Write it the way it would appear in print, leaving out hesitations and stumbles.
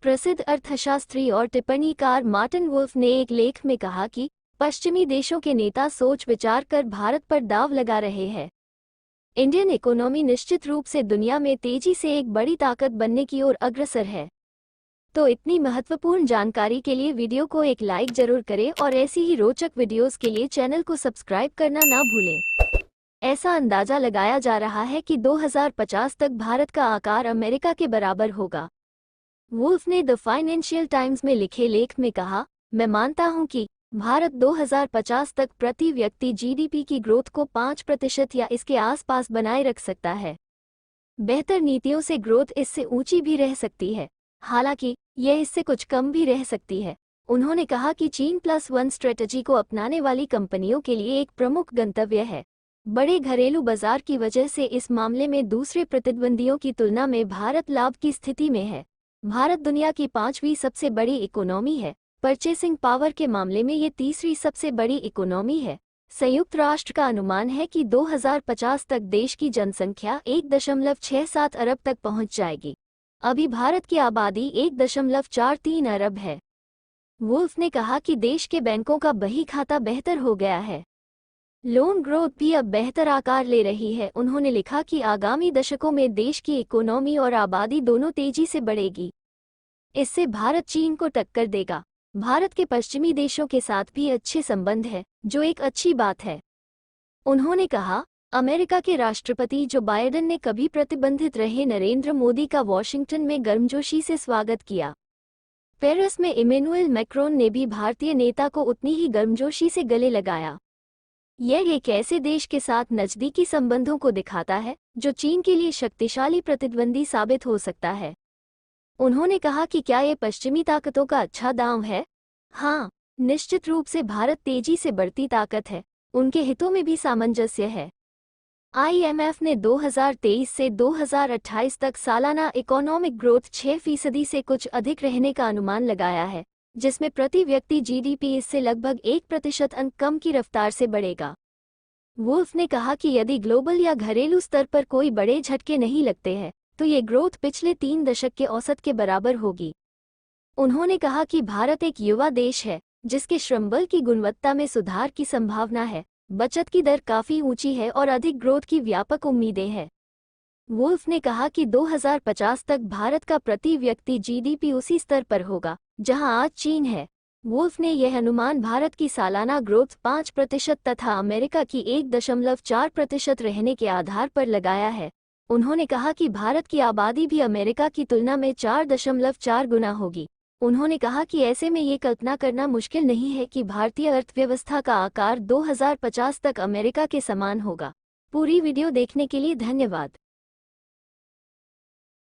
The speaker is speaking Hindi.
प्रसिद्ध अर्थशास्त्री और टिप्पणीकार मार्टिन वुल्फ ने एक लेख में कहा कि पश्चिमी देशों के नेता सोच विचार कर भारत पर दांव लगा रहे हैं। इंडियन इकोनॉमी निश्चित रूप से दुनिया में तेजी से एक बड़ी ताकत बनने की ओर अग्रसर है। तो इतनी महत्वपूर्ण जानकारी के लिए वीडियो को एक लाइक जरूर करें और ऐसी ही रोचक वीडियोस के लिए चैनल को सब्सक्राइब करना ना भूलें। ऐसा अंदाजा लगाया जा रहा है कि 2050 तक भारत का आकार अमेरिका के बराबर होगा। वुल्फ ने द फाइनेंशियल टाइम्स में लिखे लेख में कहा, मैं मानता हूं कि भारत 2050 तक प्रति व्यक्ति जीडीपी की ग्रोथ को 5% या इसके आसपास बनाए रख सकता है। बेहतर नीतियों से ग्रोथ इससे ऊंची भी रह सकती है, हालांकि यह इससे कुछ कम भी रह सकती है। उन्होंने कहा कि चीन +1 स्ट्रेटजी को अपनाने वाली कंपनियों के लिए एक प्रमुख गंतव्य है। बड़े घरेलू बाजार की वजह से इस मामले में दूसरे प्रतिद्वंदियों की तुलना में भारत लाभ की स्थिति में है। भारत दुनिया की 5वीं सबसे बड़ी इकोनॉमी है। परचेसिंग पावर के मामले में ये तीसरी सबसे बड़ी इकोनॉमी है। संयुक्त राष्ट्र का अनुमान है कि 2050 तक देश की जनसंख्या 1.67 अरब तक पहुंच जाएगी। अभी भारत की आबादी 1.43 अरब है। वुल्फ ने कहा कि देश के बैंकों का बही खाता बेहतर हो गया है। लोन ग्रोथ भी अब बेहतर आकार ले रही है। उन्होंने लिखा कि आगामी दशकों में देश की इकोनॉमी और आबादी दोनों तेजी से बढ़ेगी। इससे भारत चीन को टक्कर देगा। भारत के पश्चिमी देशों के साथ भी अच्छे संबंध है, जो एक अच्छी बात है। उन्होंने कहा, अमेरिका के राष्ट्रपति जो बाइडेन ने कभी प्रतिबंधित रहे नरेंद्र मोदी का वॉशिंगटन में गर्मजोशी से स्वागत किया। पेरिस में इमैनुअल मैक्रोन ने भी भारतीय नेता को उतनी ही गर्मजोशी से गले लगाया। यह एक ऐसे देश के साथ नज़दीकी संबंधों को दिखाता है जो चीन के लिए शक्तिशाली प्रतिद्वंदी साबित हो सकता है। उन्होंने कहा कि क्या ये पश्चिमी ताकतों का अच्छा दांव है? हाँ, निश्चित रूप से भारत तेजी से बढ़ती ताकत है। उनके हितों में भी सामंजस्य है। IMF ने 2023 से 2028 तक सालाना इकोनॉमिक ग्रोथ 6% से कुछ अधिक रहने का अनुमान लगाया है, जिसमें प्रति व्यक्ति जीडीपी इससे लगभग 1% अंक कम की रफ्तार से बढ़ेगा। वुल्फ ने कहा कि यदि ग्लोबल या घरेलू स्तर पर कोई बड़े झटके नहीं लगते हैं, तो ये ग्रोथ पिछले 3 दशक के औसत के बराबर होगी। उन्होंने कहा कि भारत एक युवा देश है, जिसके श्रमबल की गुणवत्ता में सुधार की संभावना है, बचत की दर काफ़ी ऊंची है और अधिक ग्रोथ की व्यापक उम्मीदें हैं। वुल्फ ने कहा कि 2050 तक भारत का प्रति व्यक्ति जीडीपी उसी स्तर पर होगा जहां आज चीन है। वुल्फ ने यह अनुमान भारत की सालाना ग्रोथ 5% तथा अमेरिका की 1.4% रहने के आधार पर लगाया है। उन्होंने कहा कि भारत की आबादी भी अमेरिका की तुलना में 4.4 गुना होगी। उन्होंने कहा कि ऐसे में ये कल्पना करना मुश्किल नहीं है कि भारतीय अर्थव्यवस्था का आकार 2050 तक अमेरिका के समान होगा। पूरी वीडियो देखने के लिए धन्यवाद।